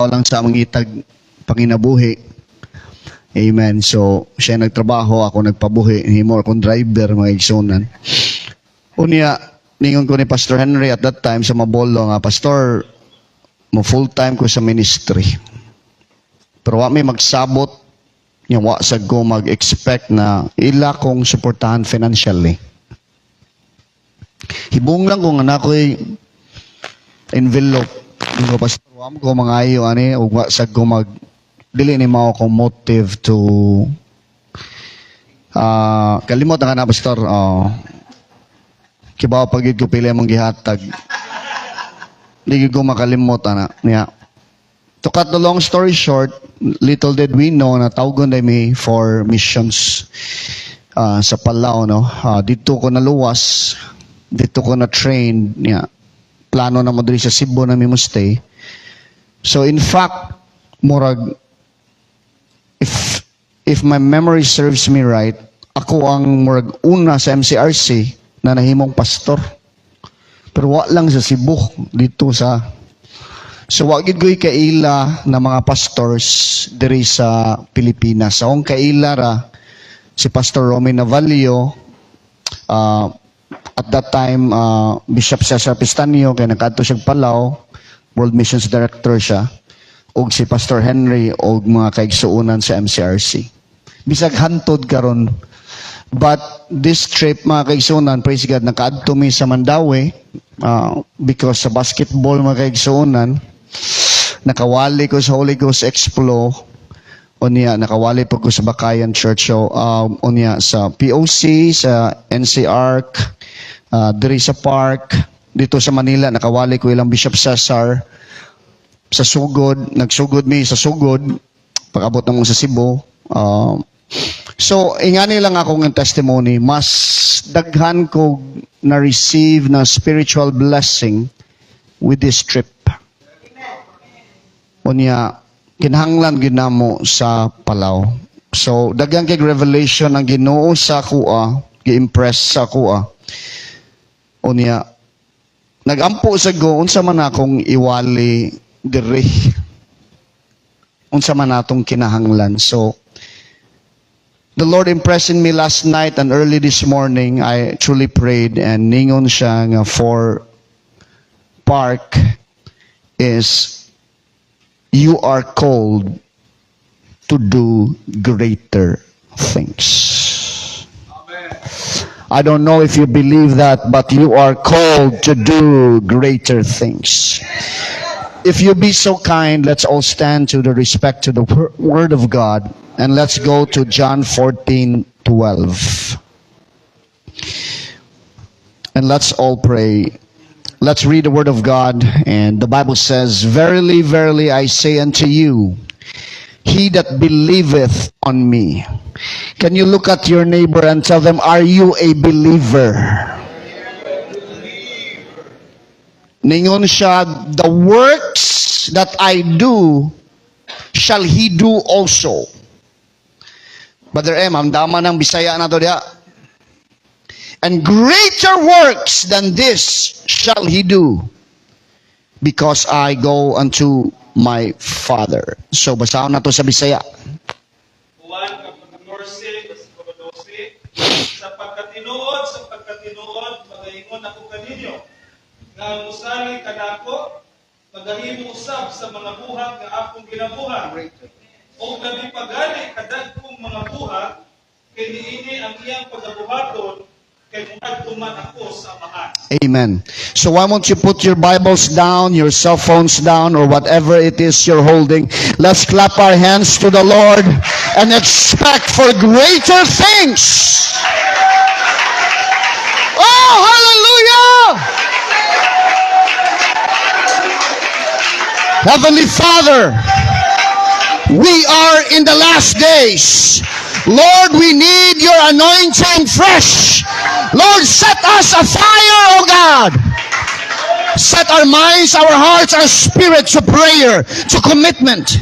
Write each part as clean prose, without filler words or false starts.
lang sa mangitag panginabuhi. Amen. So, siya nagtrabaho, ako nagpabuhi. Himo akong driver, mga igsunan. Unya, ningon ko ni Pastor Henry at that time sa Mabolo nga, Pastor, mo full-time ko sa ministry. Pero wa may magsabot, yung wa sa ko mag-expect na ila kong suportahan financially. Hibong lang kung anak ko'y envelope. Yung ko, Pastor, wa mo ko mangayo, o wa sa ko dili ni mao ko motive to kalimot na ka na, Pastor. Kibaw pagid ko pili mong gihatag. Hindi ko makalimot ana niya. To cut the long story short, little did we know na tawgon na mi for missions sa Palao, no. Dito ko naluwas, dito ko na train niya. Plano na mo diri sa Cebu na mi mo stay. So in fact, murag if my memory serves me right, ako ang murag una sa MCRC na nahimong pastor. Pero wa lang sa Cebu, dito sa... So wagid ko'y kaila na mga pastors diri sa Pilipinas. Sa akong kaila ra, si Pastor Romy Navalio, at that time, Bishop Cesar Pistanio, kaya nagkadto siya Palao, World Missions Director siya, og si Pastor Henry, og mga kaigsuunan sa MCRC. Bisag hantod karon. But this trip, mga kaigsuunan, praise God, nakaadto mi sa Mandawi, because sa basketball, mga kaigsuunan, nakawali ko sa Holy Ghost Explo, unya nakawali po ko sa Bakayan Church, unya sa POC, sa NCARC, diri sa park, dito sa Manila, nakawali ko ilang Bishop Cesar, sa Sugod, nagsugod mi sa Sugod, pag-abot na mo sa Cebu. So, ingani lang akong testimony, mas daghan ko na-receive na spiritual blessing with this trip. Unya, kinahanglan ginamo sa Palao. So, daghan kay revelation ang Ginoo sa kuha, gi-impress sa kuha. Unya, nagampo sa go, unsa man akong iwali diri. Unsa man atong kinahanglan. So, the Lord impressed in me last night and early this morning, I truly prayed and ningon siya nga for park is you are called to do greater things. Amen. I don't know if you believe that, but you are called to do greater things. If you be so kind, let's all stand to the respect to the Word of God, and let's go to John 14:12. And let's all pray. Let's read the Word of God, and the Bible says, "Verily, verily, I say unto you, he that believeth on me." Can you look at your neighbor and tell them, are you a believer? Ningon siya, the works that I do, shall he do also. Brother M, ang dama ng Bisaya na to diya. And greater works than this shall he do, because I go unto my Father. So, basahon na to sa Bisaya. Sa pagkatinuod, magaingon ako kaninyo, nga musali kadako, magahimo usab sa mga buhat nga akong ginabuhat. O gabi pagani kadagkong mga buhat, kay niini ang iyang pagabuhaton, kay muadtuman ako sa amahan. Amen. So why won't you put your Bibles down, your cell phones down, or whatever it is you're holding. Let's clap our hands to the Lord and expect for greater things. Oh, hallelujah! Heavenly Father, we are in the last days. Lord, we need your anointing fresh. Lord, set us afire, oh God. Set our minds, our hearts, our spirit to prayer, to commitment.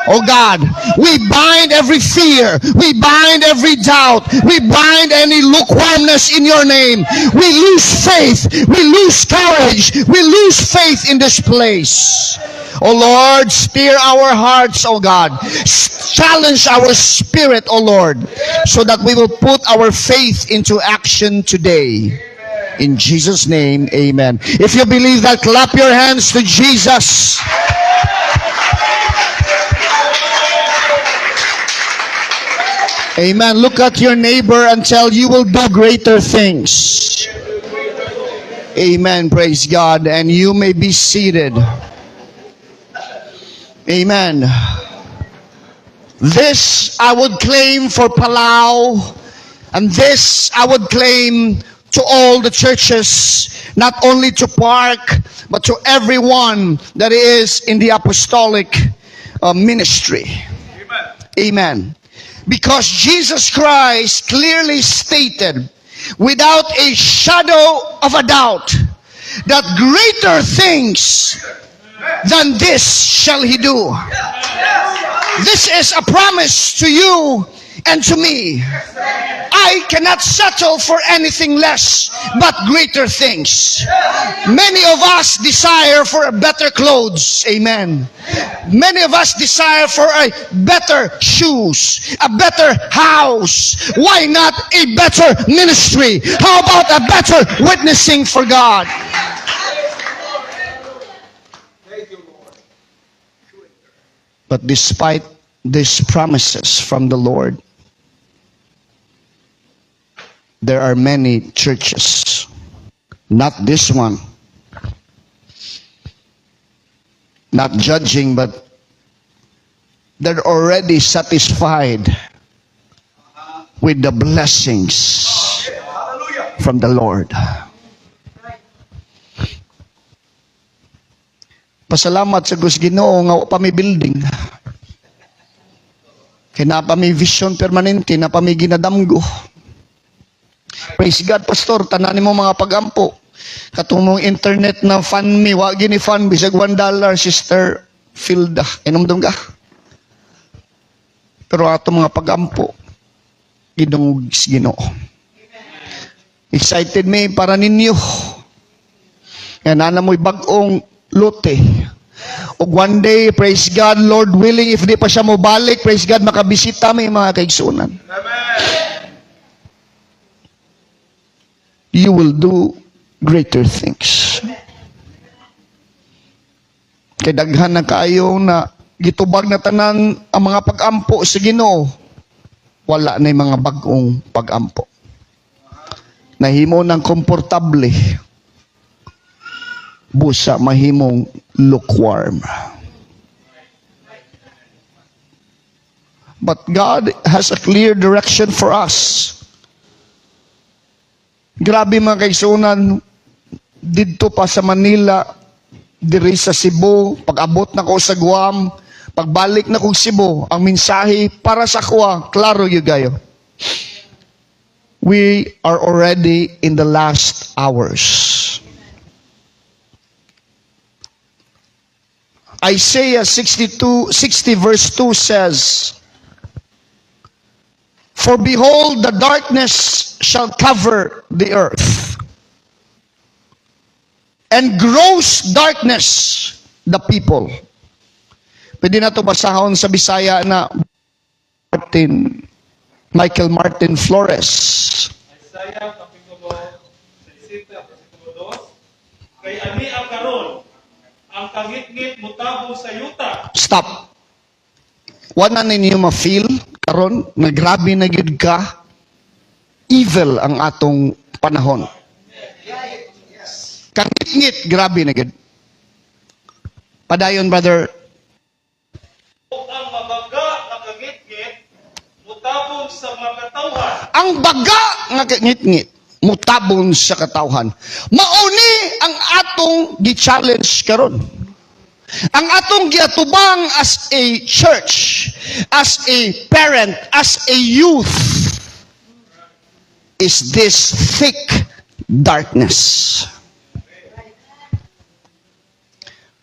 Oh God, we bind every fear. We bind every doubt. We bind any lukewarmness in your name. We lose faith. We lose courage. We lose faith in this place. O Lord, stir our hearts, O God. Challenge our spirit, O Lord, so that we will put our faith into action today. In Jesus' name, amen. If you believe that, clap your hands to Jesus. Amen. Look at your neighbor and tell, you will do greater things. Amen. Praise God. And you may be seated. Amen. This I would claim for Palau, and this I would claim to all the churches, not only to Park, but to everyone that is in the apostolic ministry. Amen. Amen. Because Jesus Christ clearly stated, without a shadow of a doubt, that greater things than this shall he do. This is a promise to you and to me. I cannot settle for anything less but greater things. Many of us desire for a better clothes. Amen. Many of us desire for a better shoes, a better house. Why not a better ministry? How about a better witnessing for God? But despite these promises from the Lord, there are many churches, not this one, not judging, but they're already satisfied with the blessings from the Lord. Pasalamat sa Gus Ginoo nga wa pa may building. Kaya na pa may vision permanente, na pa may ginadamgo. Praise God, Pastor, tanan mo mga pagampo. Katumong internet na fund me, wa gini fund, bisag $1, Sister Filda. Inumdum ka. Pero ato mga pagampo, ginungog si Ginoo. Excited me para ninyo. Kaya nana mo'y bagong lote. O one day, praise God, Lord willing, if di pa siya mo balik, praise God, makabisita may mga kaigsunan. You will do greater things. Kay daghan na kayo na gitubag na tanan ang mga pagampo sa Ginoo. Wala na yung mga bagong pagampo. Nahimo ng komportable. Busa mahimong lukewarm. But God has a clear direction for us. Grabe mga kaigsunan, dito pa sa Manila, diri sa Cebu, pag-abot na ko sa Guam, pagbalik na ko sa Cebu, ang mensahe para sa kuha, klaro yung gayo. We are already in the last hours. Isaiah 60 verse 2 says, for behold, the darkness shall cover the earth, and gross darkness the people. Pwede na ito basahon sa Bisaya na Michael Martin Flores. Isaiah kapitulo 60 kapitulo 2. Kay ani ang karon, ang kangit-ngit mutabong sa yuta. Stop. Wala na ninyo ma-feel karon na grabe na gyud ka, evil ang atong panahon. Kangit-ngit, grabe na gyud. Padayon, brother. Ang mabaga nga kangit-ngit mutabong sa mga katawhan. Ang baga nga kangit-ngit mutabon sa katawhan. Mauni ang atong gi-challenge karon. Ang atong giatubang as a church, as a parent, as a youth, is this thick darkness.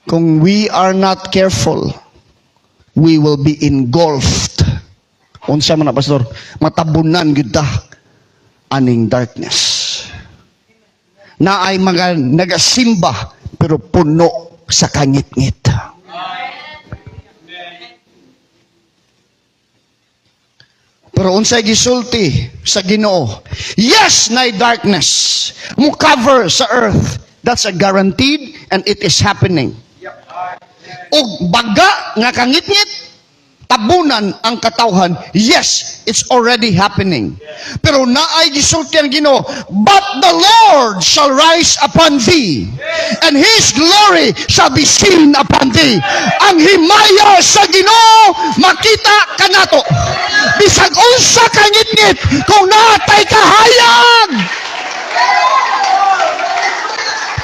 Kung we are not careful, we will be engulfed. Unsa man na, Pastor? Matabunan kita aning darkness. Na ay mga nagasimba pero puno sa kangit-ngit. Pero unsay gisulti sa Ginoo, yes, na darkness mo cover sa earth. That's a guaranteed and it is happening. Og baga nga kangit-ngit, tabunan ang katawhan, yes, it's already happening. Pero naay gisulti ang Ginoo, but the Lord shall rise upon thee, and His glory shall be seen upon thee. Ang himaya sa Ginoo makita kanato. Bisag unsa kangit-ngit, kung natay kahayag.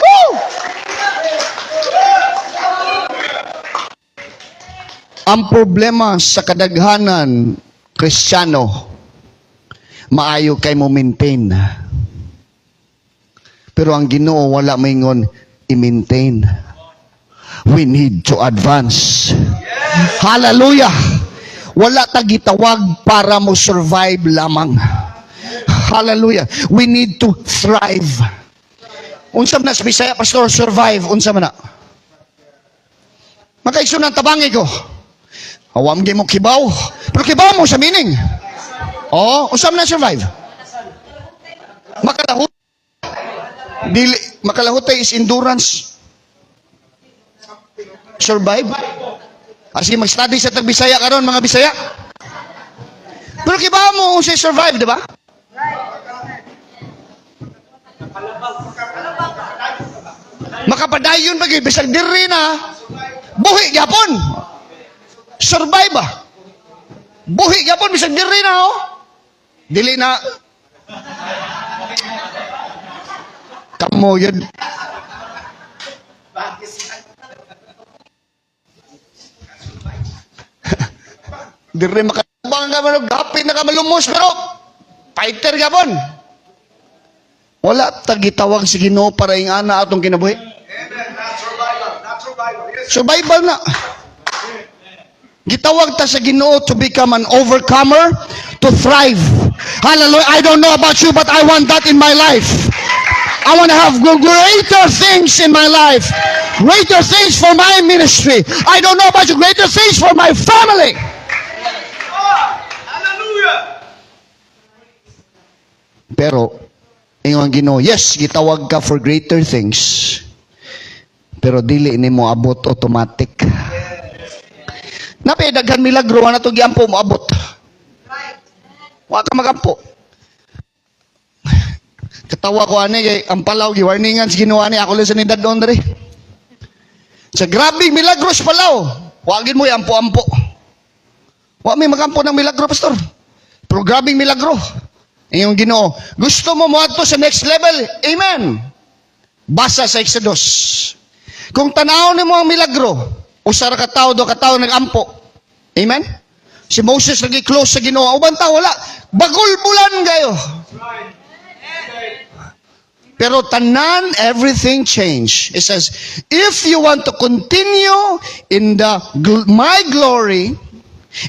Woo! Ang problema sa kadaghanan, Kristiyano, maayo kay mo maintain. Pero ang Ginoo wala maingon i-maintain. We need to advance. Hallelujah! Wala ta gitawag para mo survive lamang. Hallelujah! We need to thrive. Unsa man na sa Bisaya, Pastor, survive. Unsa man na? Makaigsunan tabangi ko. Awam mo kibaw. Pero kibaw mo sa meaning. Oh, usam na survive. Makalahut. Dili, makalahutay is endurance. Survive. Sige, mag-study sa Tagbisaya karon mga Bisaya. Pero kibaw mo unsay survive, di ba? Makapadayon bagay bisag diri na. Buhi gyapon. Survive ba? Buhi gyapon bisag diri na oh. Dili na kamo yun. Diri makatabang ka man gapit na ka malumos pero fighter gyapon. Wala ta gitawag si Ginoo para ingana atong kinabuhi. Amen. Not survival. Not survival. Yes. Survival na. Gitawag ta sa Ginoo to become an overcomer, to thrive. Hallelujah. I don't know about you, but I want that in my life. I want to have greater things in my life. Greater things for my ministry. I don't know about you, greater things for my family. Hallelujah. Pero, ingon Ginoo, yes, gitawag ka for greater things. Pero dili nimo abot automatic. Napay daghan milagro na to giampo mo abot. Wa ka magampo. Katawa ko ani kay ang palaw giwarningan sa Ginoo ani ako lang sa nidad doon diri. Sa grabing milagros palaw, wagin mo ampo-ampo. Wa may magampo ng milagro, pastor. Pero grabing milagro. Yung Ginoo, gusto mo moadto sa next level? Amen. Basa sa Exodus. Kung tanaw nimo ang milagro, usa ra ka tawo, do ka tawo nagampo. Amen? Si Moses lagi close sa Ginoo. Uban ta wala. Bagol bulan kayo. Pero tanan, everything change. It says, if you want to continue in my glory,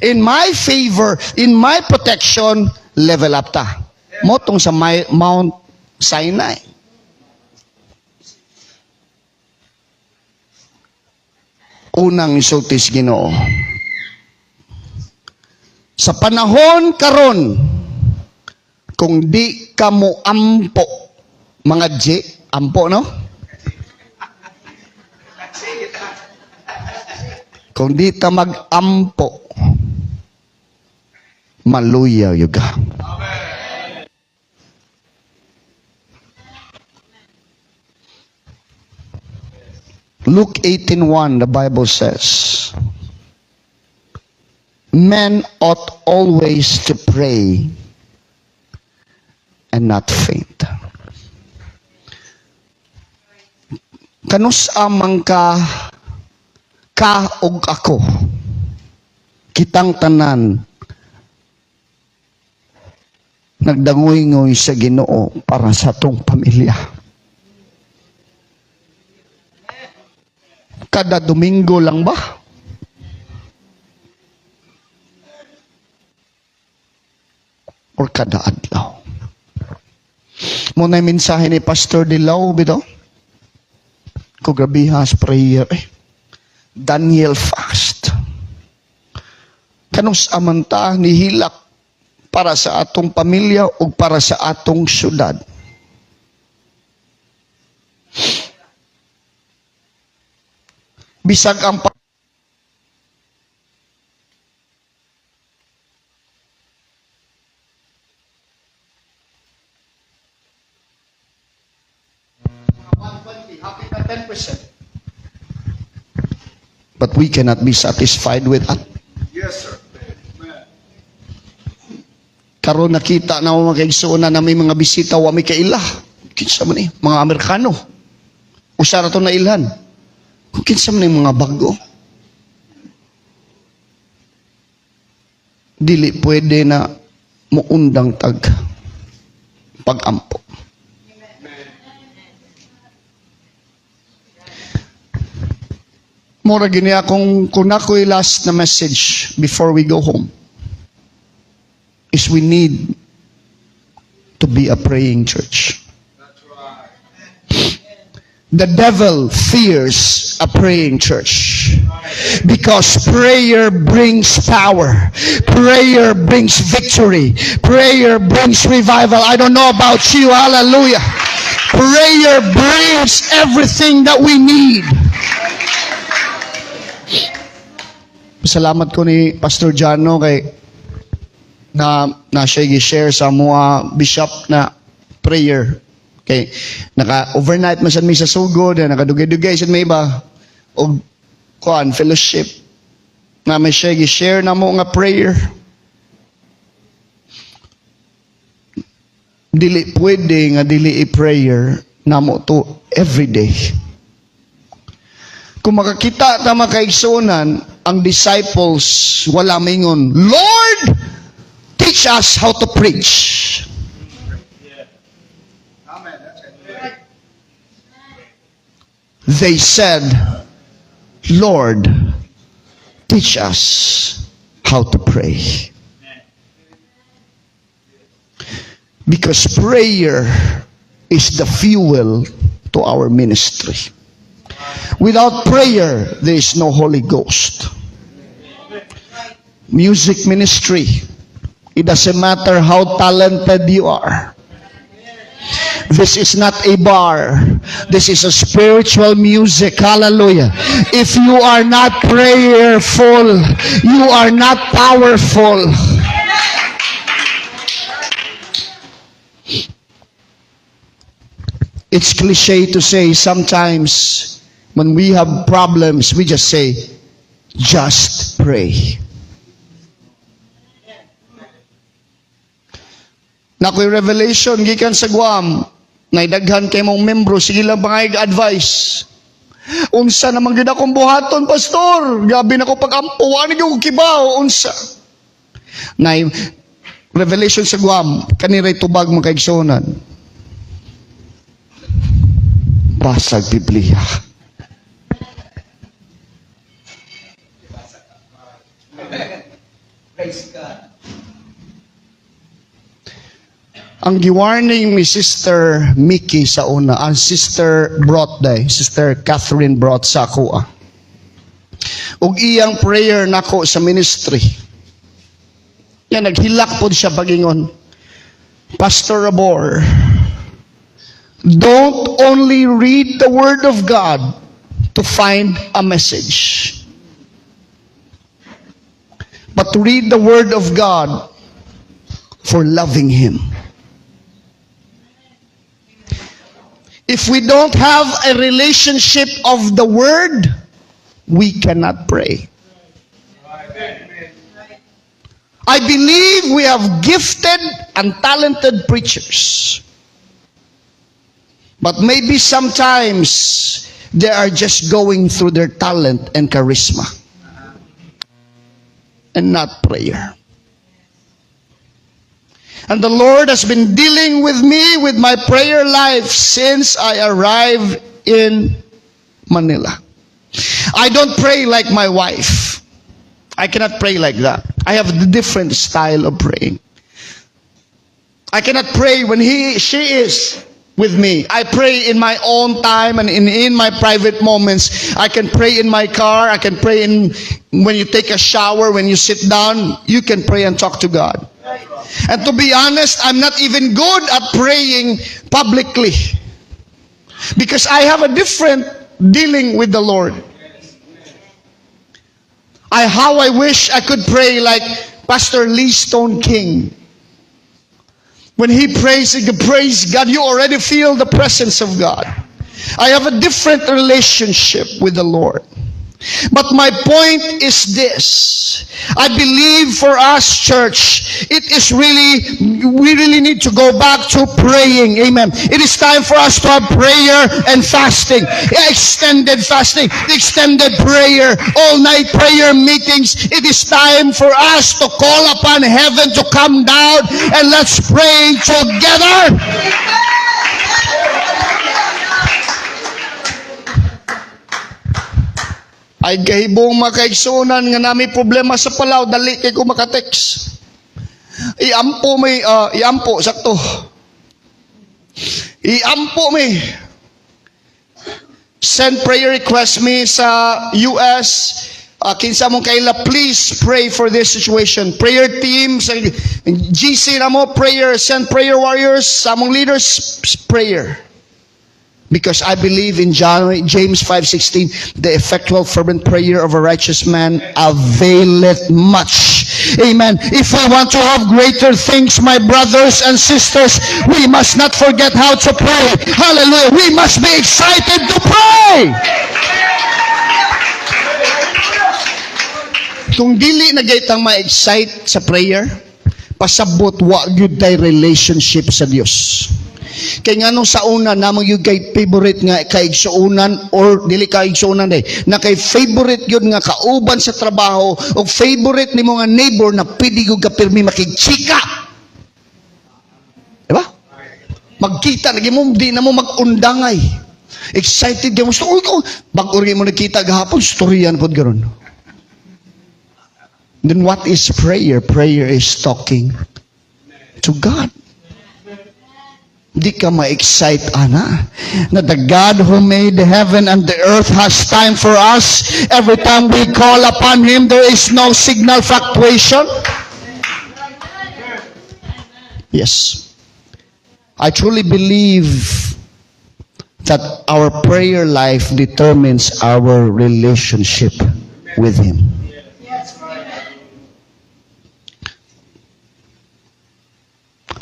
in my favor, in my protection, level up ta. Motong sa Mount Sinai. Unang isulti sa Ginoo. Sa panahon karon, kung di ka mo ampo, mga J, ampo no? Kung di ta mag-ampo, maluya yuga. Luke 18:1, the Bible says, men ought always to pray and not faint. Kanus amang ka ug ako, kitang tanan, nagdangoy-ngoy sa Ginoo para sa atong pamilya. Kada Domingo lang ba? Or kada adlaw? Muna yung mensahe ni Pastor Dilaw, bito? Kugabihas prayer, Daniel fast. Kanus amanta, nihilak, para sa atong pamilya o para sa atong syudad. Bisag ang happy na 10%. But we cannot be satisfied with that. Yes, sir. Amen. Karon nakita na mga kaigsuonan na may mga bisita wa may kaila. Kinsa man ni mga Amerikano. Usa ra to na ilhan. Kung kinsa man ni mga bago. Dili pwede na muundang tag pagampo. Mura gini akong kung ako'y last na message before we go home is we need to be a praying church. That's right. The devil fears a praying church because prayer brings power. Prayer brings victory. Prayer brings revival. I don't know about you. Hallelujah. Prayer brings everything that we need. Salamat ko ni Pastor Jano kay na siya i-share sa mga bishop na prayer. Okay, naka-overnight man siya may sa sugod, nakadugay-dugay siya may iba o kuan fellowship na may siya i-share na mo nga prayer. Dili pwede nga dili i-prayer na mo to every day. Kung makakita ta makaigsunan, ang disciples wala maingon, Lord, teach us how to preach. Amen. That's it. They said, Lord, teach us how to pray. Because prayer is the fuel to our ministry. Without prayer, there is no Holy Ghost. Music ministry, it doesn't matter how talented you are. This is not a bar. This is a spiritual music. Hallelujah. If you are not prayerful, you are not powerful. It's cliche to say sometimes when we have problems, we just say, just pray. Nakoy revelation gikan sa Guam, naidaghan kay mong membro, sige lang pangayag advice. Unsa naman gid akong buhaton, pastor? Gabi na ko pagampo, ani gyud kibaw unsa. Nay revelation sa Guam, kaniray tubag mga kaigsuonan. Basag Biblia. Praise God. Ang giwarning ni Sister Mickey sa una, ang Sister brought day, Sister Catherine brought sa ako. Ug iyang prayer nako sa ministry. Yan, naghilak po siya pagingon, Pastor Rabor, don't only read the Word of God to find a message, but read the Word of God for loving Him. If we don't have a relationship of the Word, we cannot pray. I believe we have gifted and talented preachers. But maybe sometimes they are just going through their talent and charisma and not prayer. And the Lord has been dealing with me with my prayer life since I arrived in Manila. I don't pray like my wife. I cannot pray like that. I have a different style of praying. I cannot pray when she is with me. I pray in my own time and in my private moments. I can pray in my car. I can pray when you take a shower, when you sit down. You can pray and talk to God. And to be honest, I'm not even good at praying publicly. Because I have a different dealing with the Lord. How I wish I could pray like Pastor Lee Stone King. When he prays, he can praise God, you already feel the presence of God. I have a different relationship with the Lord. But my point is this. I believe for us, church, we really need to go back to praying. Amen. It is time for us to have prayer and fasting. Extended fasting, extended prayer, all-night prayer meetings. It is time for us to call upon heaven to come down and let's pray together. Ay gahibong makaigsunan nga nami problema sa Palaw, dali kay ko makatext. Iampo sakto. Iampo may. Send prayer request me sa US. Kinsa mong kaila, please pray for this situation. Prayer team, sa GC na mo, prayer, send prayer warriors, sa among leaders, prayer. Because I believe in James 5:16, the effectual fervent prayer of a righteous man availeth much. Amen. If we want to have greater things, my brothers and sisters, we must not forget how to pray. Hallelujah. We must be excited to pray. Kung dili na gaytang ma-excite sa prayer, pasabot wa gyud tay relationship sa Dios. Kay nga nung sa una namang yung kay favorite nga kaigsuunan or dili kaigsuunan na kay favorite yun nga kauban sa trabaho o favorite ni mga neighbor na pwede yung kapirmi makigchika. Diba? Magkita, di na mo magundangay. Excited ka mo. Bag-uri mo nakita gahapon, storyan po gano'n. Then what is prayer? Prayer is talking to God. Di ka ma-excite, ana, na the God who made the heaven and the earth has time for us. Every time we call upon Him, there is no signal fluctuation. Yes. I truly believe that our prayer life determines our relationship with Him.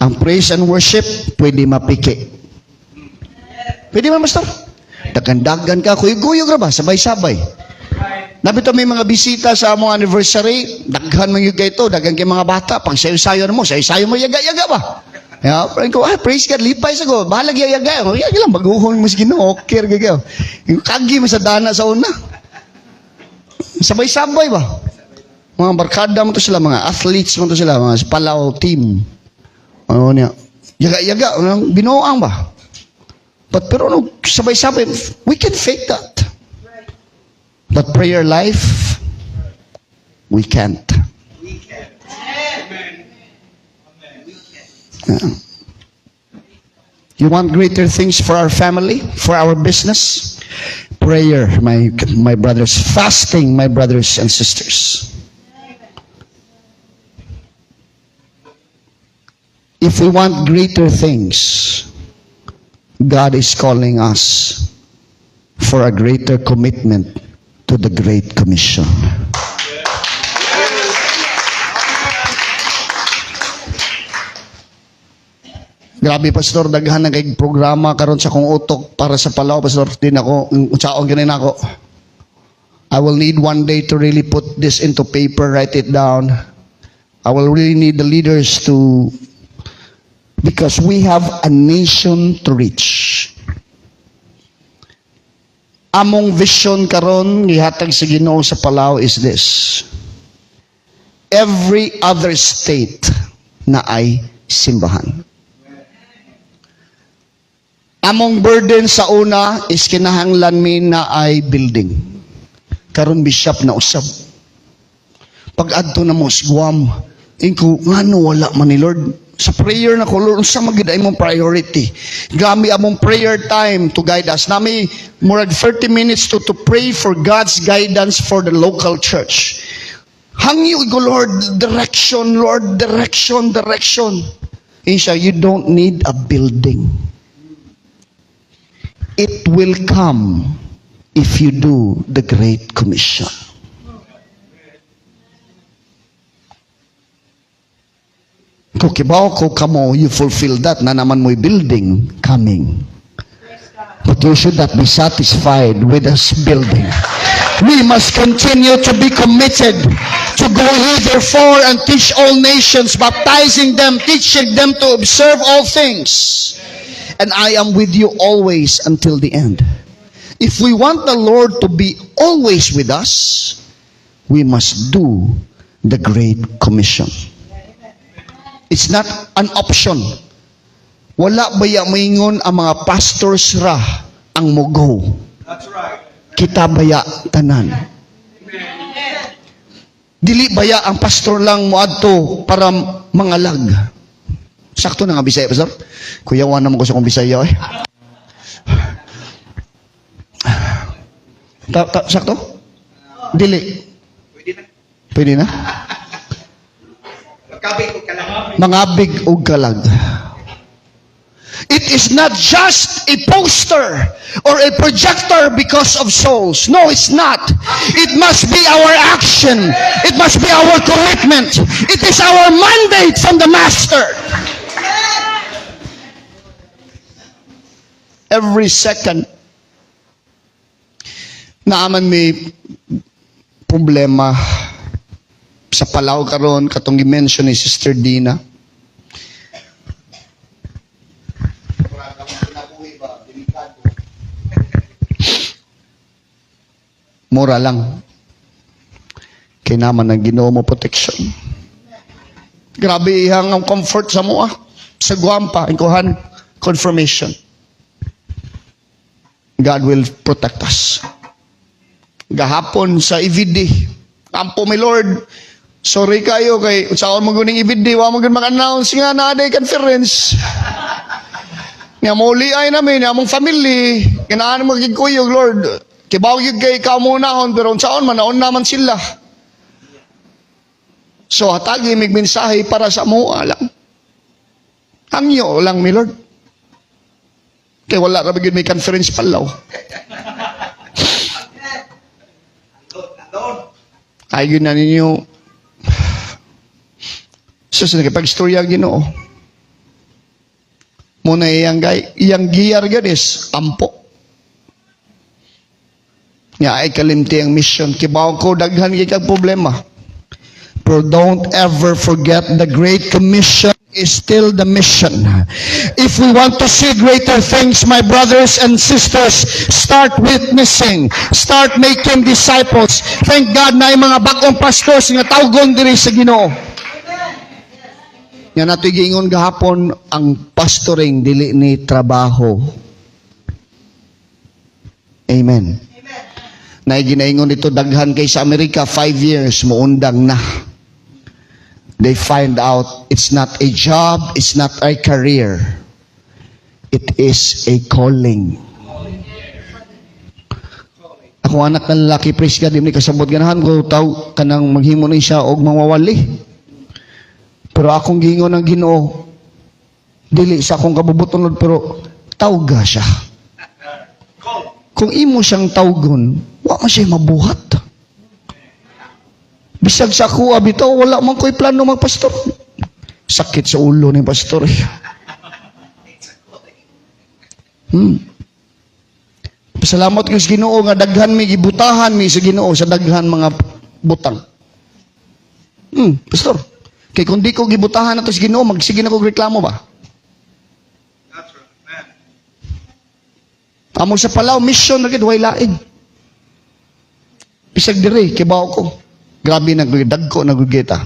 Ang praise and worship, pwede mapiki. Pwede man, Pastor? Dagan-dagan ka, kuyog-kuyog ra ba? Sabay-sabay. Nabito may mga bisita sa among anniversary, daghan man yung ito, daghan kay mga bata, pang sayo-sayo mo, sayo-sayo mo, yaga-yaga ba? Yeah, ko, praise God, lipay sa ko, bahalag yaga-yaga. Yaga lang, baguhon mo sa Ginoo, okay, gaga. Yung kagi mo sa dana sa una. Sabay-sabay ba? Mga barkada mo to sila, mga athletes mo to sila, mga Palaw team. Ano niya? Yaga-yaga, binuang ba? Pero sabay-sabay, we can fake that. But prayer life, we can't. You want greater things for our family, for our business? Prayer, my brothers. Fasting, my brothers and sisters. If we want greater things, God is calling us for a greater commitment to the Great Commission. Grabe, Pastor, daghan na kay programa karon sa kong utok para sa Palaw, Pastor. Din ako, unsaon ganin ako. I will need one day to really put this into paper, write it down. I will really need the leaders to, because we have a nation to reach. Among vision karon gihatag sa Ginoo sa Palaw is this. Every other state na ay simbahan. Among burden sa una is kinahanglan mi na ay building. Karon bishop na usab. Pag adto na mo sa Guam, ingko ngano wala man ni Lord. Sa prayer na ko, Lord, sa magiday mong priority. Gami among prayer time to guide us. Nami more than 30 minutes to pray for God's guidance for the local church. Hangyo ko, Lord, direction, Lord, direction, direction. Insya, you don't need a building. It will come if you do the Great Commission. Kung kibaw ko kamo, you fulfill that, na naman mo'y building coming. But you should not be satisfied with us building. We must continue to be committed to go ye therefore and teach all nations, baptizing them, teaching them to observe all things. And I am with you always until the end. If we want the Lord to be always with us, we must do the Great Commission. It's not an option. Wala baya maingon ang mga pastors ra ang mugo. That's right. Kita baya tanan. Dili baya ang pastor lang moadto para mangalag. Sakto na nga Bisaya, pastor. Kuyawan naman ko sa kong Bisaya eh. Sakto? Dili. Pwede na? Magkabig ko ka lang. Mangabig og kalag. It is not just a poster or a projector because of souls. No, it's not. It must be our action. It must be our commitment. It is our mandate from the Master. Every second naaman may problema sa Palau karon katong gi-mention ni Sister Dina. Mura lang. Kay naman ang Ginoo mo protection. Grabe ihang ang comfort sa mo sa Guampa, ikuhan confirmation. God will protect us. Gahapon sa EVD, kampo mi Lord, sorry kayo kay unsaon mo guning EVD, wa mo gyud mag-announce nga na day conference. Nga muli ay namin, among family, kinaan mo gigkuyog Lord. Kibaw yun kay kamunahon, pero saan man, naon naman sila. So, hatagi, may mensahe para sa mua lang. Hangyo lang, mi Lord. Kaya wala rabigin may conference palaw. Ay, yun na ninyo. So, nakipag-storya ang Ginoo. Muna iyang giyar gadis, tampo. Nga ay kalimti ang mission. Kibaw ko, daghan kay problema. Pero don't ever forget the Great Commission is still the mission. If we want to see greater things, my brothers and sisters, start witnessing. Start making disciples. Thank God na yung mga bagong pastors nga tawgon diri sa Ginoo. Nga nato'y giingon gahapon, ang pastoring dili ni trabaho. Amen. Na ginaingon dito daghan kay sa Amerika 5 years muundang na. They find out it's not a job, it's not a career. It is a calling. Ako anak ng lalaki, praise God, hindi kasabot ganahan ko tao kanang maghimo ni siya og mawawali. Pero akong gingon ng Ginoo, dili sa akong kabubuton pero tawga siya. Kung imo siyang tawgon, wa man siya mabuhat. Bisag sa kuha bitaw, wala man ko'y plano magpastor. Sakit sa ulo ni pastor. Pasalamat ko sa Ginoo nga daghan mi gibutahan mi sa Ginoo sa daghan mga butang. Pastor, kay kung di ko gibutahan ato sa Ginoo, magsige na kog reklamo ba? That's right, man. Amo sa Palau, mission na gid way lain. Bisag diri kibaw ko. Grabe nagdagko nagugita.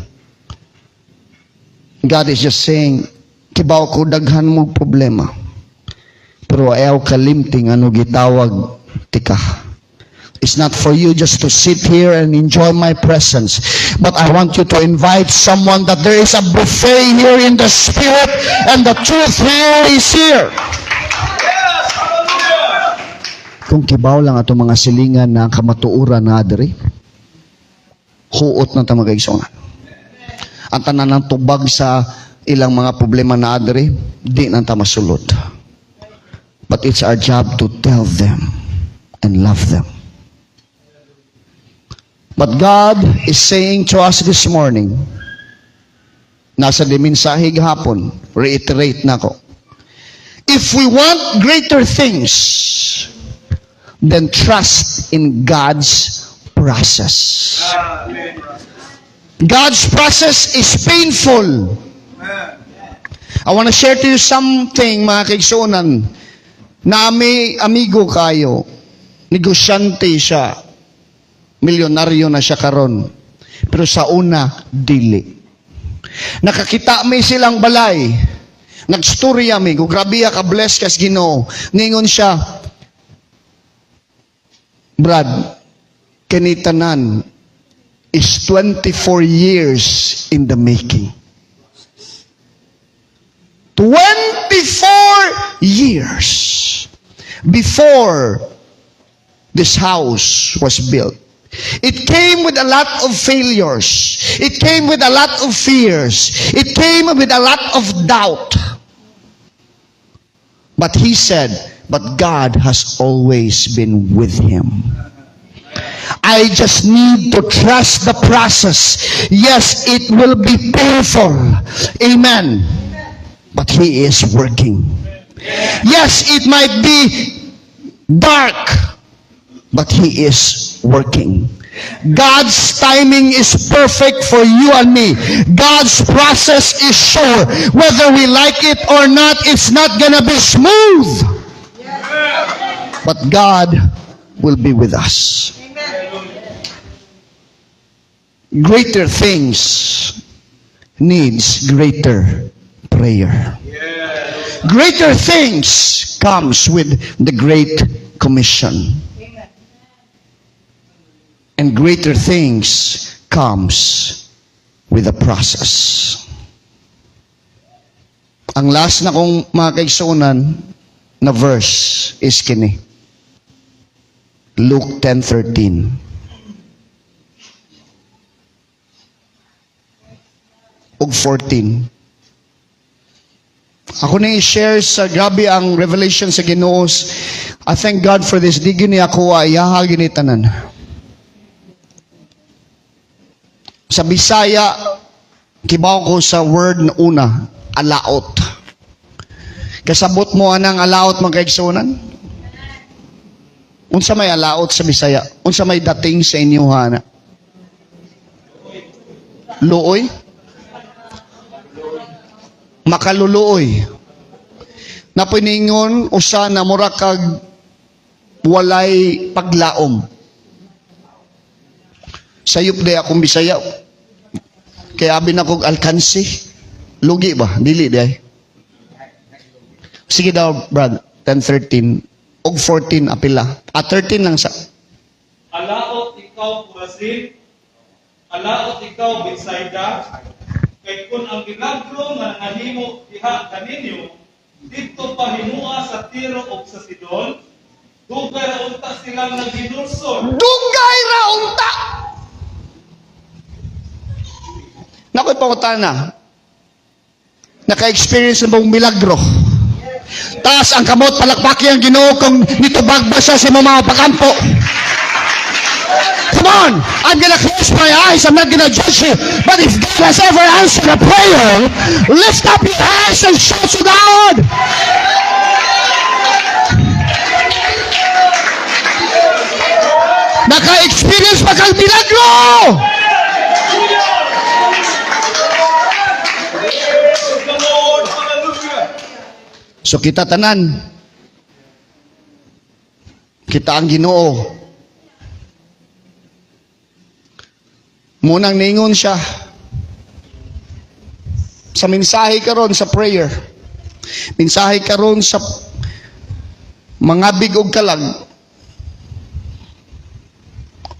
God is just saying, kibaw ko daghan mo problema. Pero ayaw kalimting ano gitawag tika. It's not for you just to sit here and enjoy my presence. But I want you to invite someone that there is a buffet here in the spirit and the truth here is here. Kung kibaw lang ato mga silingan na kamatuuran nga diri. huot na ta magaisonan. Ang tanan ng tubag sa ilang mga problema na adre, di na ta masulod. But it's our job to tell them and love them. But God is saying to us this morning, nasa di mensahe hapon, reiterate na ko. If we want greater things, then trust in God's process. Amen. God's process is painful. I want to share to you something, mga kaigsunan, na may amigo kayo, negosyante siya, milyonaryo na siya karon, pero sa una, dili. Nakakita may silang balay, nagstorya may, grabe ka bless kas Ginoo. Ningon siya, Brad, kanitanan is 24 years in the making. 24 years before this house was built. It came with a lot of failures. It came with a lot of fears. It came with a lot of doubt. But he said, but God has always been with him. I just need to trust the process. Yes, it will be painful. Amen. But he is working. Yes, it might be dark, but he is working. God's timing is perfect for you and me. God's process is sure. Whether we like it or not, it's not gonna be smooth. But God will be with us. Greater things needs greater prayer. Greater things comes with the Great Commission. And greater things comes with a process. Ang last na kong mga kaigsunan na verse is kini. Luke 10:13. Og 14. Ako na i-share sa grabe ang revelation sa Ginoo. I thank God for this. Di gini ako ayaha gini tanan. Sa Bisaya, kibaw ko sa word na una, alaot. Kasabot mo anang alaot mga kaigsunan? Unsa may alaot sa Bisaya? Unsa may dating sa inyo hana? Luoy? Makaluluoy. Napiningon usa na mura kag walay paglaom. Sayop day akong Bisaya. Kaya abi na kong alkansi. Lugi ba? Dili day. Sige daw, Brad. 10:13. Og 14 apila. 13 lang sa. Alaot ikaw, Brazil. Alaot ikaw, Bethsaida. Kay kun ang milagro nga nahimo diha kaninyo, dito pa himua sa Tiro o sa Sidon, dugay ra unta silang naghinulsol. Dugay ra unta! Nakoy pangutana. Naka-experience na bang milagro? Taas ang kamot, palakpaki ang Ginoo kung nitubag ba siya sa mga pakampo. Come on! I'm gonna close my eyes. I'm not gonna judge you. But if God has ever answered a prayer, lift up your hands and shout to God! Naka-experience ba kang milagro? Praise the Lord. Hallelujah. So kita tanan. Kita ang Ginoo. Munang ningon siya sa mensahe karon sa prayer. Mensahe karon sa mga big og kalag.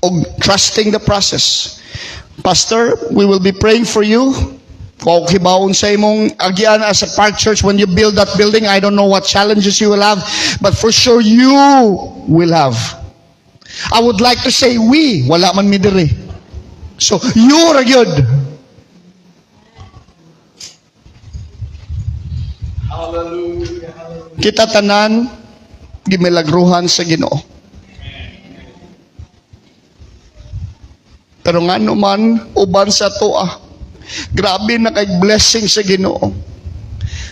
Og trusting the process. Pastor, we will be praying for you. Kung kibaon sa imong agyan as a park church when you build that building, I don't know what challenges you will have, but for sure you will have. I would like to say we, wala man mi diri. So, you ra gyud. Hallelujah. Kita tanan gimilagruhan sa Ginoo. Pero nga naman, uban sa toa, grabe na kay blessing sa Ginoo.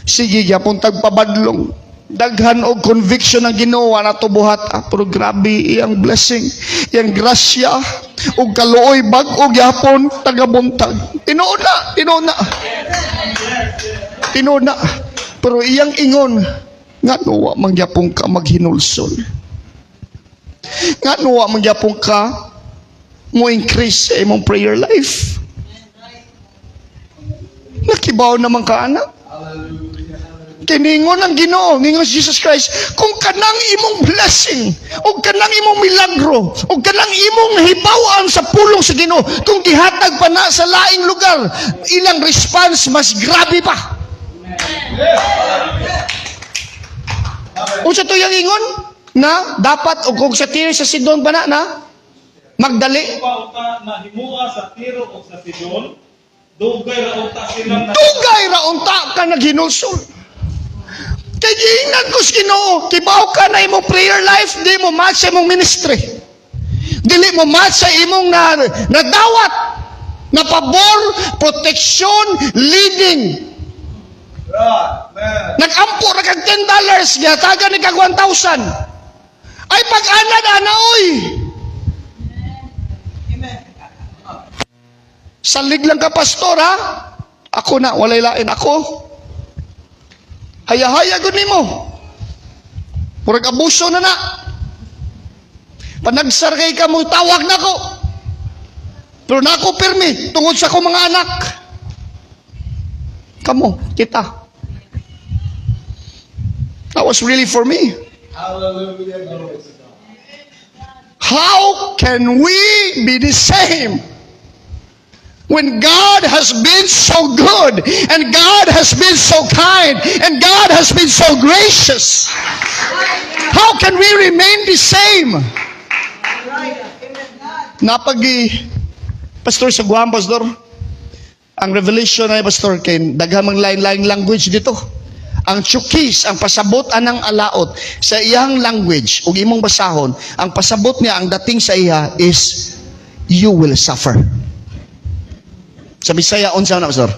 Sige, yapon tagpabadlong. Daghan og conviction ng Ginoo na tubuhat. Pero grabe iyang blessing, iyang grasya, og kaluoy bag-o yapon tagabuntag. Tinuod na. Pero iyang ingon, nga nuwa mangyapong ka maghinulsol. Nga nuwa mangyapong ka mo increase sa imong prayer life. Nakibaw naman ka, anak. Kiningon ang Ginoo, ngingon si Jesus Christ, kung kanang imong blessing, o kanang imong milagro, o kanang imong hibawan sa pulong sa Ginoo, kung gihatag pa na sa laing lugar, ilang response mas grabe pa. Unsa to yung ingon na dapat o kung sa Tiro sa Sidon pa na magdali. Upa-uta na himua sa Tiro o sa Sidon, dugay ra unta silang Dugay ra unta ka naghinulsol. Kay giingnan ko sa Ginoo, kibaw ka na imong prayer life, di mo match sa imong ministry. Dili mo match sa imong nadawat na pabor, protection, leading. Right. Man. Nag-ampo ra kag $10, gatagan ni kag 1,000. Ay pag-anad ana oy. Salig lang ka pastor ha. Ako na walay lain ako. Haya-haya gud nimo. Murag abuso na. Panagsargay ka mo tawag nako. Pero nako pirmi tungod sa ko mga anak. Kamo, kita. That was really for me. Hallelujah. Glory to God. How can we be the same when God has been so good and God has been so kind and God has been so gracious? How can we remain the same? Napagi pastor sa Guam, pastor. Ang revelation ay pastor kay daghang lain-lain language dito. Ang chukis, ang pasabot anang alaot sa iyang language ug imong basahon, ang pasabot niya ang dating sa iya is you will suffer. Sa Bisaya unsa na pastor?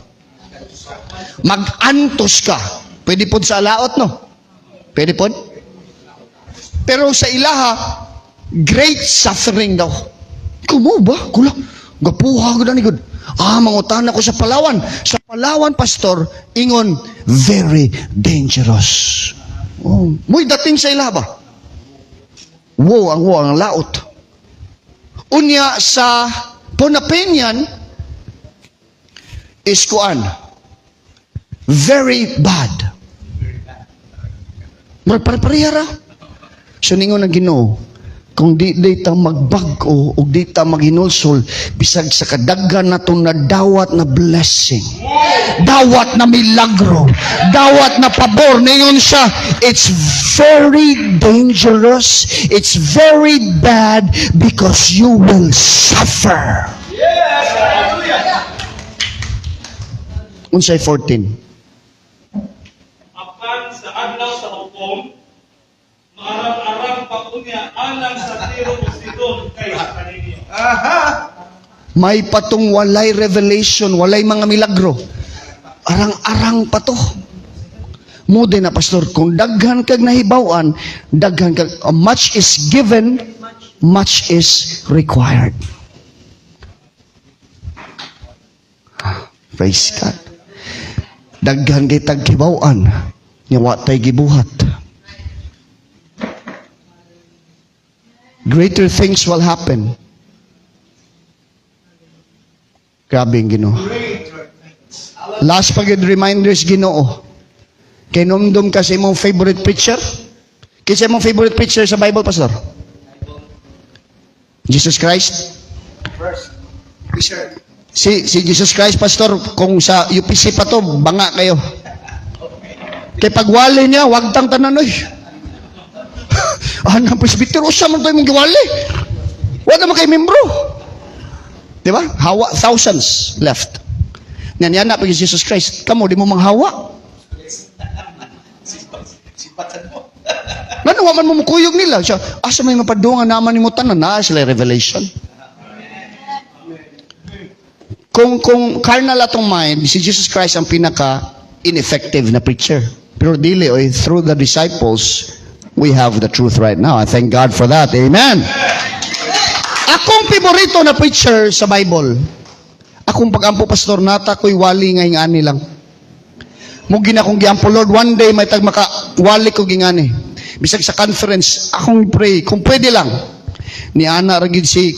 Mag-antos ka. Pwede pod sa alaot no? Pwede pod? Pero sa ilaha great suffering daw. Kumo ba? Kula. Gapuha gud ani gud. Mangutan ako sa Palawan. Sa Palawan, pastor, ingon, very dangerous. Muy dating sa ila ba? Ang laot. Unya sa Ponapenyan is kuan. Very bad. Pare-parehara. So ningon ang Ginoo, kung di ta magbag-o o di ta maghinulsol, bisag sa kadaghan na itong nadawat na blessing, dawat na milagro, dawat na pabor, ningon siya, it's very dangerous, it's very bad because you will suffer. Yes. Hallelujah. Unsay 14. apan sa adlaw sa hukom, maarang-arang pa unya alang sa Tiro o Sidon kay kaninyo. Aha. May patong walay revelation, walay mga milagro. Arang-arang pa to. Mo din na pastor, kung daghan kag nahibawan, daghan kag much is given, much is required. Praise God. Daghan kay taghibawan, nya wa tay gibuhat. Greater things will happen. Grabe ang Ginoo. Greater things. Last pagid reminders Ginoo. Kay numdum ka sa imong favorite preacher? Kinsa imong favorite preacher sa Bible, pastor? Jesus Christ? First. Sure. Si Jesus Christ, pastor, kung sa UPC pa to, banga kayo. Kay pagwali niya, wag tang tanan oy. Nang presbyter, usa man to imong giwali. Wag naman kay membro. Di ba? Hawa, thousands left. Yan na pag Jesus Christ. Kamu, di mo manghawa. Sipatan mo. Ano, waman mo mukuyog nila. Siya, asa may mapadungan naman ni mo tanan na sila revelation. Kung carnal atong mind, si Jesus Christ ang pinaka ineffective na preacher. Pero dili, through the disciples, we have the truth right now. I thank God for that. Amen. Akong paborito na preacher sa Bible, akong pag-ampo pastor nata ko'y wali ngay ngani lang. Mugin akong giampo, Lord, one day may wali ko gingani. Bisag sa conference, akong pray, kung pwede lang. Ni Ana ragid si,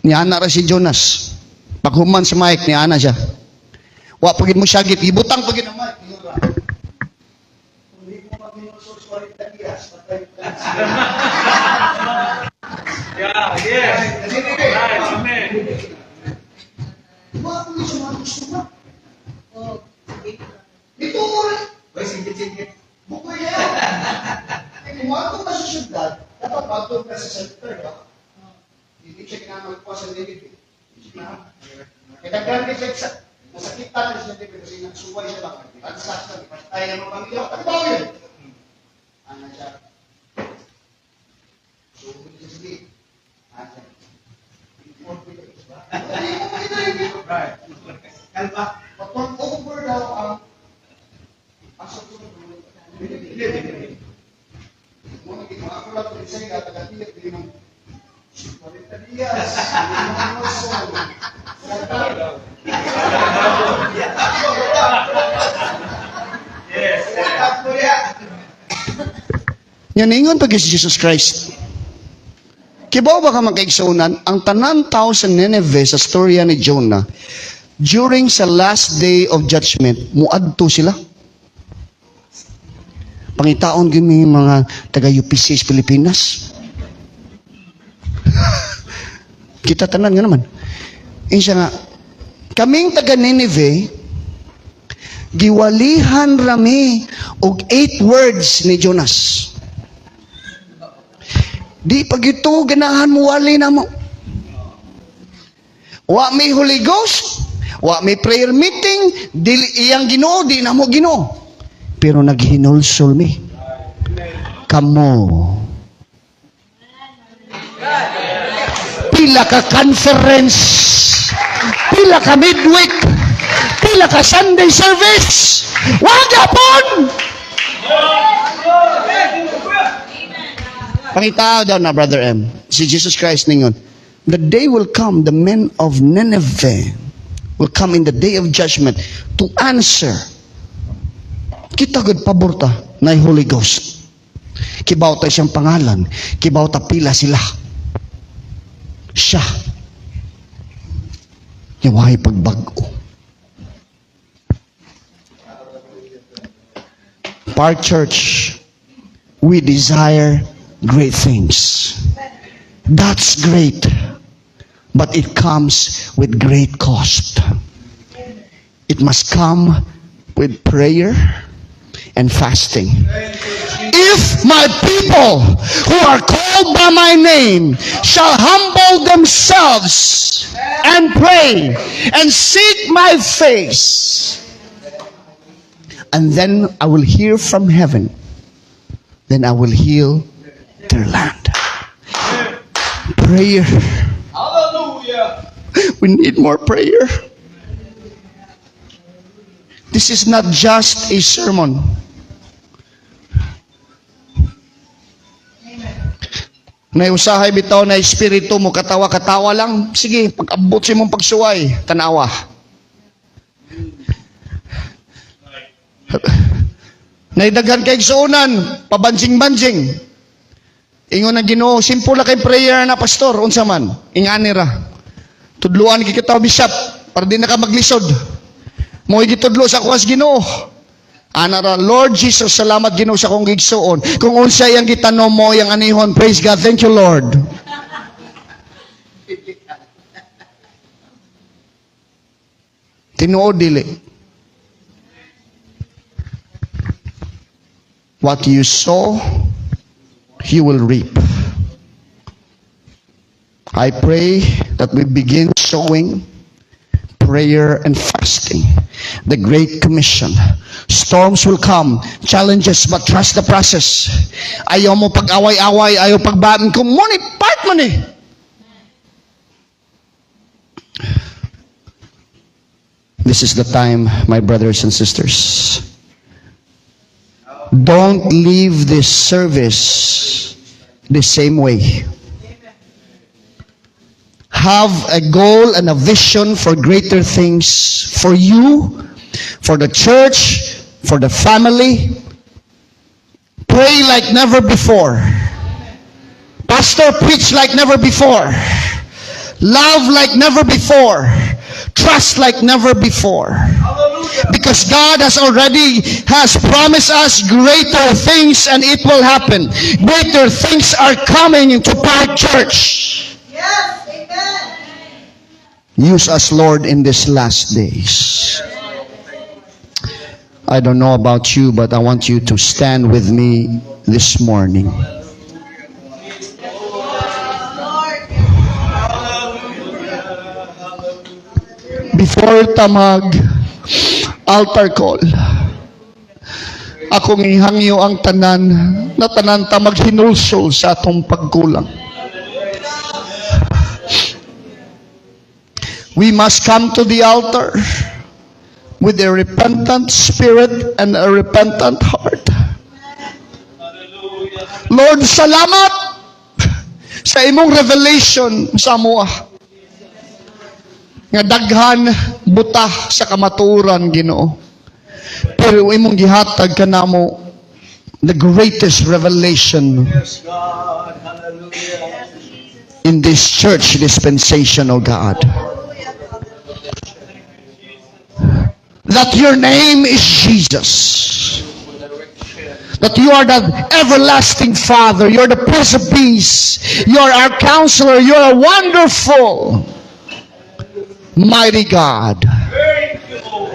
ni Ana ra si Jonas. Paghuman sa mic, ni Ana siya. Wa pagid mo syagit, ibutang pagid ang mic. Yeah, yes. Right, amen. Ito mo rin. Wait, sige. Bukoy yan. Kung wato ka sa syudad, dapat wato ka sa center, ba? Hindi siya kinamag po sa David. Kaya nagkakit siya sa nasakitan na siya David kasi nagsuway siya lang. At sa akin, tayo ng mga pamilya, pagbaw yun. Ano siya? So, sige. Ano Right. Kalma. Patong over daw ang asok ko ng Muna ginawa ko lang rin sa'yo, taga-tiyak, hindi mo 40 días, yan ingon pag si Jesus Christ. Kibaw ba ka makaigsunan, ang tanan tao sa Nineveh sa storya ni Jonah, during sa last day of judgment, muadto sila. Pangitaon gini mga taga-UPC sa Pilipinas. Kita tanan nga naman. Insya nga, kaming taga-Nineveh, giwalihan rami og 8 words ni Jonas. Di pag ito, ganahan mo wali na mo. Wa may Holy Ghost, wa may prayer meeting, iyang Ginoo, di na mo Ginoo. Pero naghinulsol mi. Kamo. Pila ka conference, pila ka midweek, pila ka Sunday service. Wag yapon! Pangitao daw na, Brother M, si Jesus Christ ningon, the day will come, the men of Nineveh will come in the day of judgment to answer. Kita gud pabor ta na Holy Ghost. Kibaw ta siyang pangalan, kibaw ta pila sila. Siya. Yawahay pagbago. Park Church, we desire great things. That's great. But it comes with great cost. It must come with prayer and fasting. If my people who are called by my name shall humble themselves and pray and seek my face, and then I will hear from heaven, then I will heal their land. Prayer. Hallelujah. We need more prayer. This is not just a sermon. Naiusahay bitaw na espiritu mo, katawa-katawa lang. Sige, pag-abot si mong pagsuway, tanawa. Naidaghan kay suunan, pabanjing-banjing. Ingon na Ginoo, simple na kay prayer na pastor, unsa man, ingani ra. Tudluan kita bishop, para di na ka maglisod. Mo'y gitudlo sa kuwas Ginoo. Anara, Lord Jesus, salamat Ginoo sa kong gigsuon. Kung unsa yang gitanong mo, yang anihon, praise God, thank you Lord. Tinuod dili. What you sow, you will reap. I pray that we begin showing prayer and fasting. The Great Commission. Storms will come, challenges, but trust the process. Ayaw mo pag-away-away, ayaw pagbatin ko, money, part money. This is the time, my brothers and sisters. Don't leave this service the same way. Have a goal and a vision for greater things for you, for the church, for the family. Pray like never before. Pastor, preach like never before. Love like never before. Trust like never before. Because God has promised us greater things, and it will happen. Greater things are coming into Park Church. Yes, amen. Use us, Lord, in these last days. I don't know about you, but I want you to stand with me this morning. Before tamag altar call, akong ihangyo ang tanan na tanan ta maghinulsol sa atong pagkulang. We must come to the altar with a repentant spirit and a repentant heart. Lord, salamat sa imong revelation sa amoa. Nga daghan buta sa kamaturan, Ginoo. Pero imong gihatag kanamo the greatest revelation in this church dispensation, O God. That your name is Jesus. That you are the everlasting Father. You're the Prince of Peace. You're our counselor. You're a wonderful, mighty God.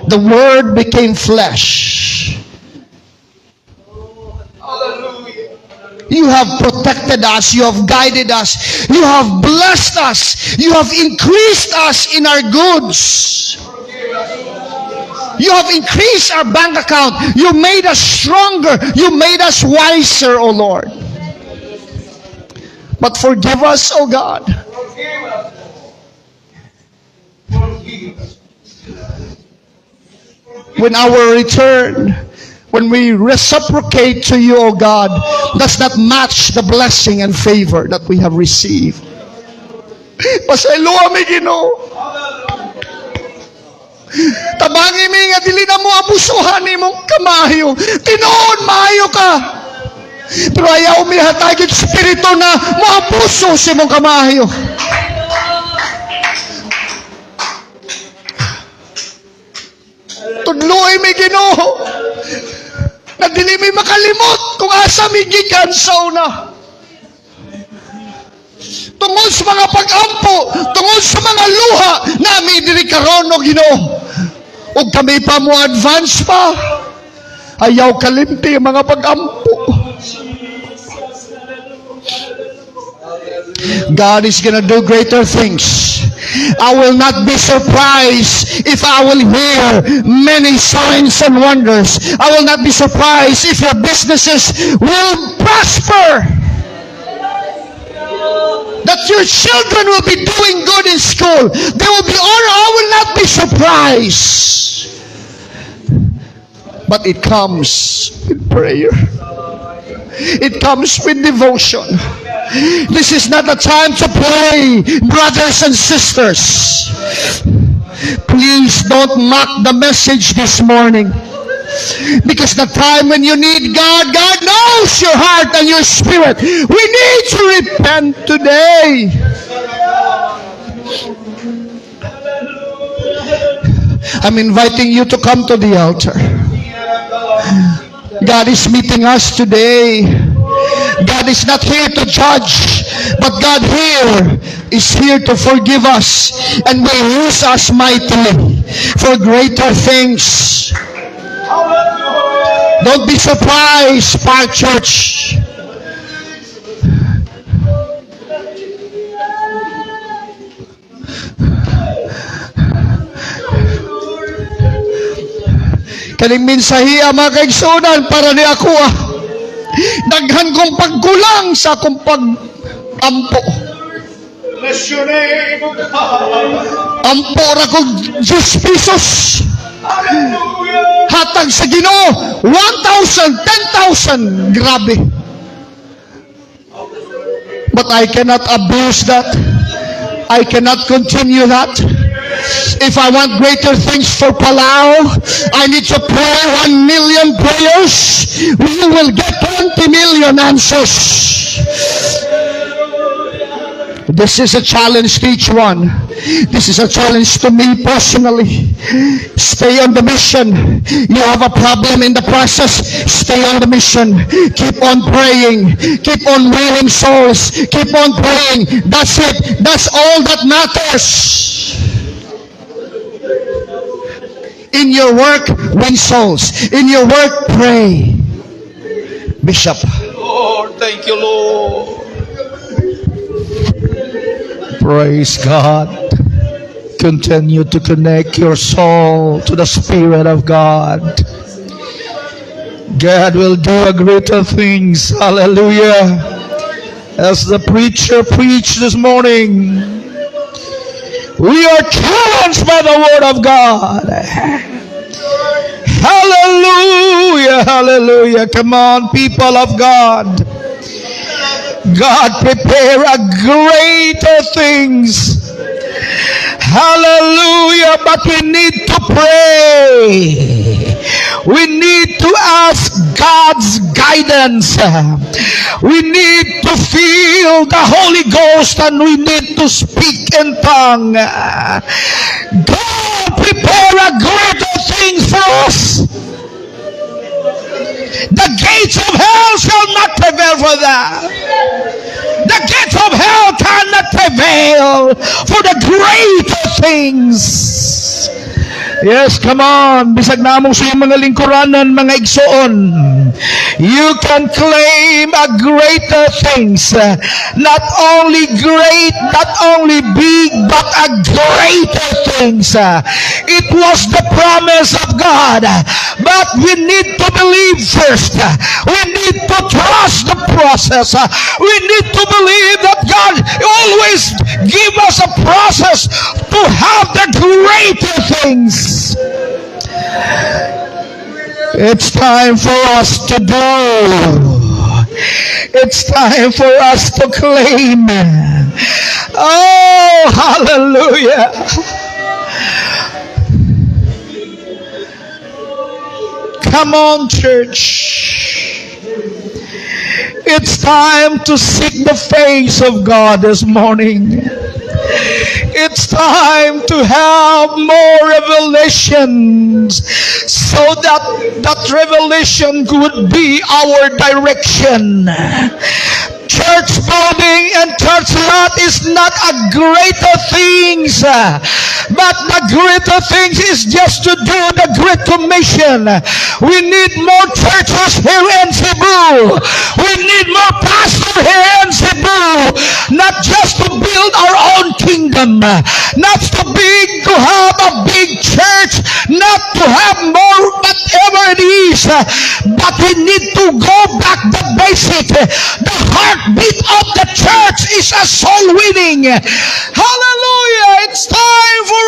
The Word became flesh. You have protected us. You have guided us. You have blessed us. You have increased us in our goods. You have increased our bank account. You made us stronger. You made us wiser, O Lord. But forgive us, O God. When our return, when we reciprocate to you, O God, does not match the blessing and favor that we have received. Pasaylo kami, Ginoo. Tabangi mi nga dili na mo abusuhan imong kamayo. Tinuod maayo ka. Pero ayaw mi hatagid spirito na maabuso sa imong kamayo. Tudloy mi, Ginoo. Na dili mi makalimot kung asa mi gikan sa una. Tungod sa mga pag-ampo, tungod sa mga luha nami diri karon, O Ginoo. Ug kami pa mo advance pa. Ayaw kalimti ang mga pag-ampo. God is gonna do greater things. I will not be surprised if I will hear many signs and wonders. I will not be surprised if your businesses will prosper. That your children will be doing good in school. They will be honored. I will not be surprised. But it comes with prayer. It comes with devotion. This is not a time to play, brothers and sisters. Please don't mock the message this morning. Because the time when you need God, God knows your heart and your spirit. We need to repent today. I'm inviting you to come to the altar. God is meeting us today. God is not here to judge, but God here is here to forgive us and will use us mightily for greater things. Don't be surprised, Park Church. Kaning mensahiya mga kaigsunan para ni ako daghan kong pagkulang sa akong pag-ampo. Bless your name, O God. Ampo ra ko 10 pesos. Hallelujah. Hatag sa Ginoo 1,000, 10,000. Grabe. But I cannot abuse that. I cannot continue that. If I want greater things for Palau, I need to pray 1 million prayers. We will get 20 million answers. This is a challenge to each one. This is a challenge to me personally. Stay on the mission. You have a problem in the process. Stay on the mission. Keep on praying. Keep on winning souls. Keep on praying. That's it. That's all that matters. In your work, win souls. In your work, pray. Bishop. Lord, thank you, Lord. Praise God. Continue to connect your soul to the Spirit of God. God will do greater things. Hallelujah. As the preacher preached this morning, we are challenged by the Word of God. Hallelujah. Hallelujah. Come on, people of God. God prepare a greater things. Hallelujah. But we need to pray. We need to ask God's guidance. We need to feel the Holy Ghost and we need to speak in tongue. God prepare a greater things for us. The gates of hell shall not prevail for that. The gates of hell cannot prevail for the greater things. Yes, come on. Bisag na mo sa iyong mga lingkuranan, mga igsoon. You can claim a greater things. Not only great, not only big, but a greater things. It was the promise of God. But we need to believe first. We need to trust the process. We need to believe that God always give us a process to have the greater things. It's time for us to do. It's time for us to claim. Oh, hallelujah. Come on, church. It's time to seek the face of God this morning. It's time to have more revelations so that that revelation could be our direction. Church building and church lot is not a greater things, but the greater things is just to do the Great Commission. We need more churches here in Cebu. We need more pastors here in Cebu, not just to build our own kingdom, not to have a big church, not to have more whatever it is, but we need to go back to basic. The heartbeat of the church is a soul winning. Hallelujah! It's time for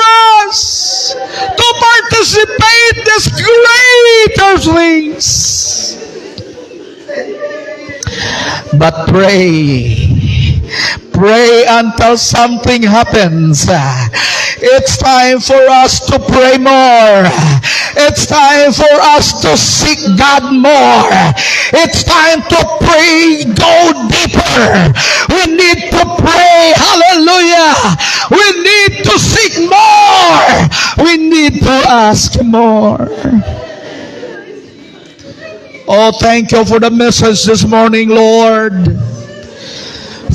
us to participate in these greater things. But pray. Pray until something happens. It's time for us to pray more. It's time for us to seek God more. It's time to pray, go deeper. We need to pray. Hallelujah. We need to seek more. We need to ask more. Oh, thank you for the message this morning, Lord.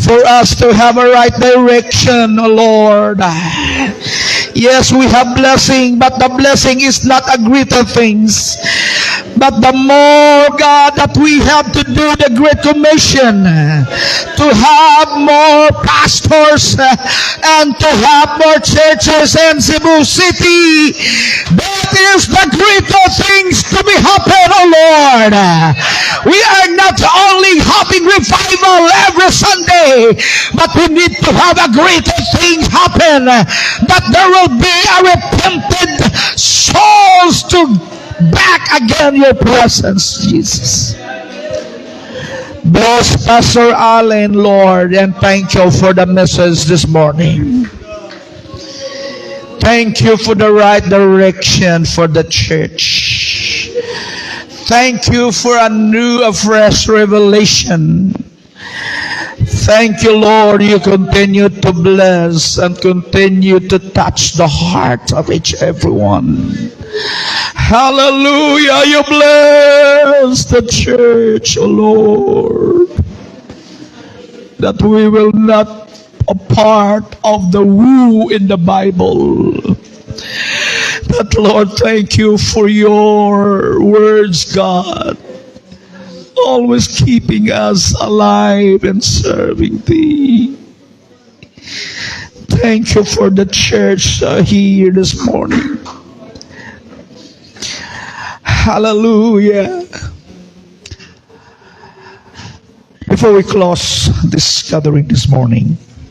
For us to have a right direction, oh Lord. Yes, we have blessing, but the blessing is not a greater things. But the more, God, that we have to do the Great Commission, to have more pastors and to have more churches in Cebu City, that is the greater things to Lord. We are not only having revival every Sunday, but we need to have a greater thing happen, that there will be a repented souls to back again your presence, Jesus. Bless Pastor Allen, Lord, and thank you for the message this morning. Thank you for the right direction for the church. Thank you for a fresh revelation. Thank you, Lord, you continue to bless and continue to touch the heart of each everyone. Hallelujah, you bless the church, O Lord, that we will not a part of the woo in the Bible. But Lord, thank you for your words, God, always keeping us alive and serving thee. Thank you for the church here this morning. Hallelujah. Before we close this gathering this morning,